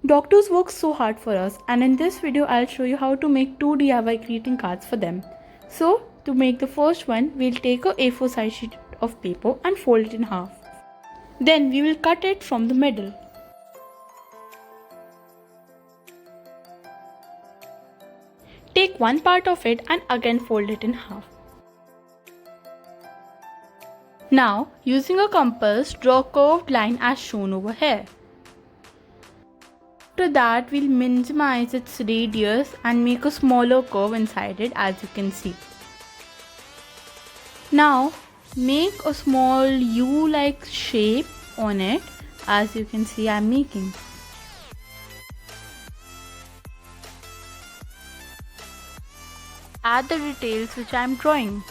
Doctors work so hard for us, and in this video I'll show you how to make 2 DIY greeting cards for them. So to make the first one, we'll take a A4 size sheet of paper and fold it in half. Then we will cut it from the middle. Take one part of it and again fold it in half. Now, using a compass, draw a curved line as shown over here. After that, we'll minimize its radius and make a smaller curve inside it, as you can see. Now, make a small U-like shape on it, as you can see I'm making. Add the details which I'm drawing.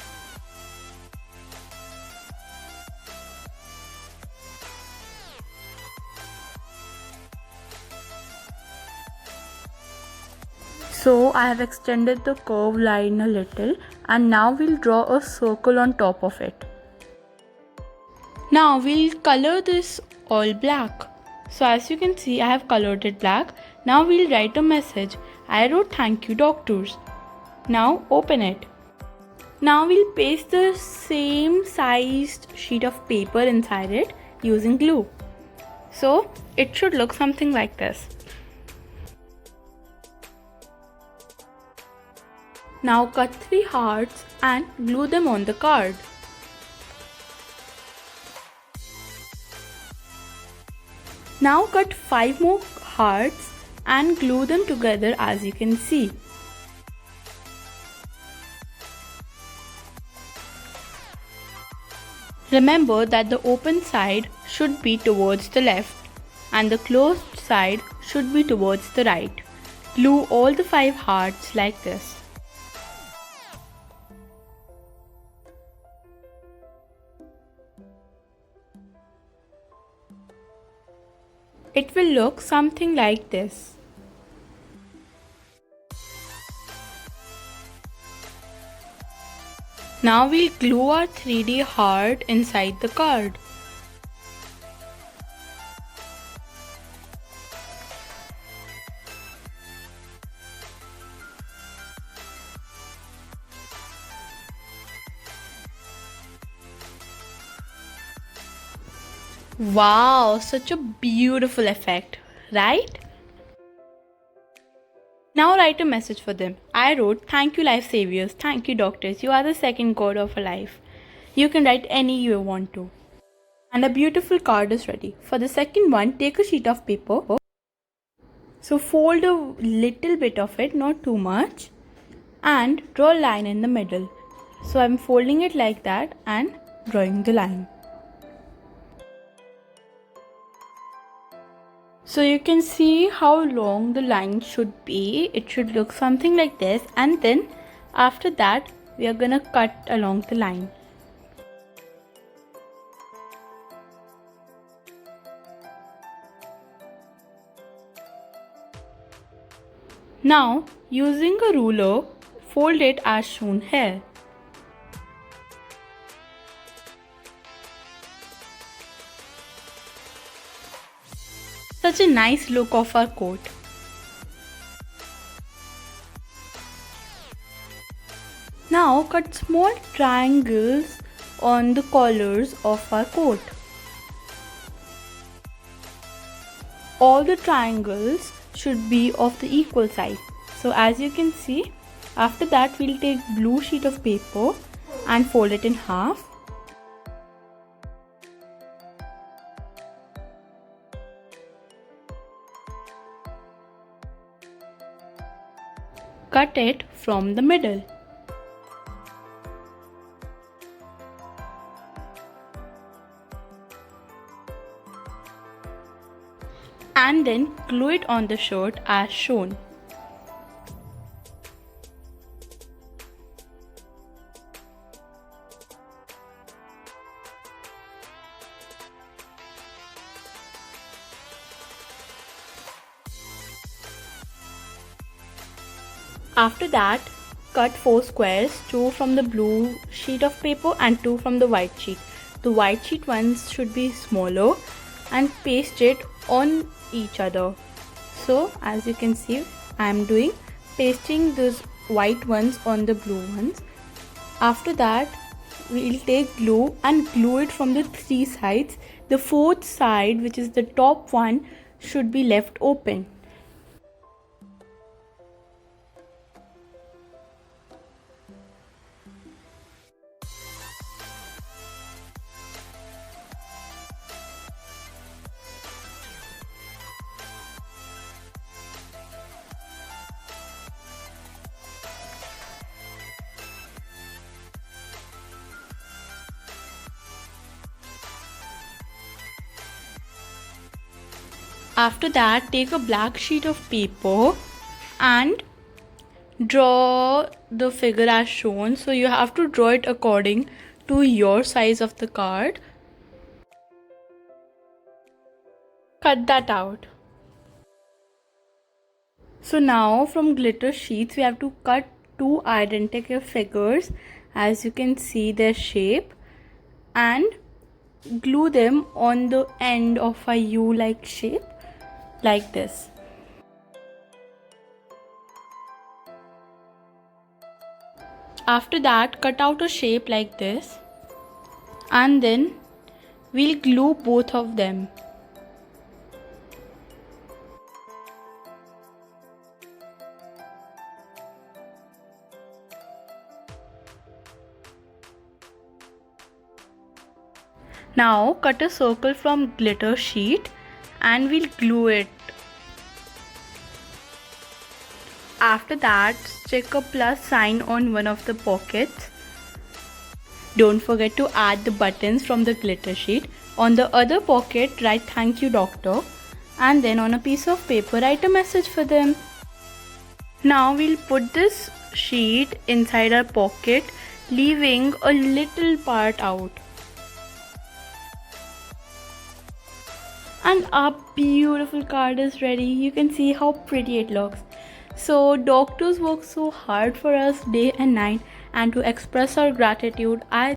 So I have extended the curved line a little, and now we'll draw a circle on top of it. Now we'll color this all black. So as you can see, I have colored it black. Now we'll write a message. I wrote "Thank you, doctors." Now open it. Now we'll paste the same sized sheet of paper inside it using glue. So it should look something like this. Now cut 3 hearts and glue them on the card. Now cut 5 more hearts and glue them together, as you can see. Remember that the open side should be towards the left and the closed side should be towards the right. Glue all the 5 hearts like this. It will look something like this. Now we'll glue our 3D heart inside the card. Wow, such a beautiful effect, right? Now write a message for them. I wrote, "Thank you, life saviors. Thank you, doctors. You are the second god of a life." You can write any you want to. And a beautiful card is ready. For the second one, take a sheet of paper. So fold a little bit of it, not too much, and draw a line in the middle. So I'm folding it like that and drawing the line. So you can see how long the line should be. It should look something like this, and then after that we are gonna cut along the line. Now using a ruler, fold it as shown here. Such a nice look of our coat. Now cut small triangles on the collars of our coat. All the triangles should be of the equal size. So as you can see, after that we'll take blue sheet of paper and fold it in half. Cut it from the middle. And then glue it on the shirt as shown. After that, cut 4 squares, 2 from the blue sheet of paper and 2 from the white sheet. The white sheet ones should be smaller, and paste it on each other. So as you can see, I am doing pasting those white ones on the blue ones. After that, we'll take glue and glue it from the three sides. The fourth side, which is the top one, should be left open. After that, take a black sheet of paper and draw the figure as shown. So you have to draw it according to your size of the card. Cut that out. So now from glitter sheets we have to cut two identical figures, as you can see their shape, and glue them on the end of a U-like shape like this. After that, cut out a shape like this and then we'll glue both of them. Now cut a circle from glitter sheet and we'll glue it. After that, stick a plus sign on one of the pockets. Don't forget to add the buttons from the glitter sheet. On the other pocket, write "Thank you, doctor." And then on a piece of paper, write a message for them. Now we'll put this sheet inside our pocket, leaving a little part out. And our beautiful card is ready. You can see how pretty it looks. So doctors work so hard for us day and night, and to express our gratitude, I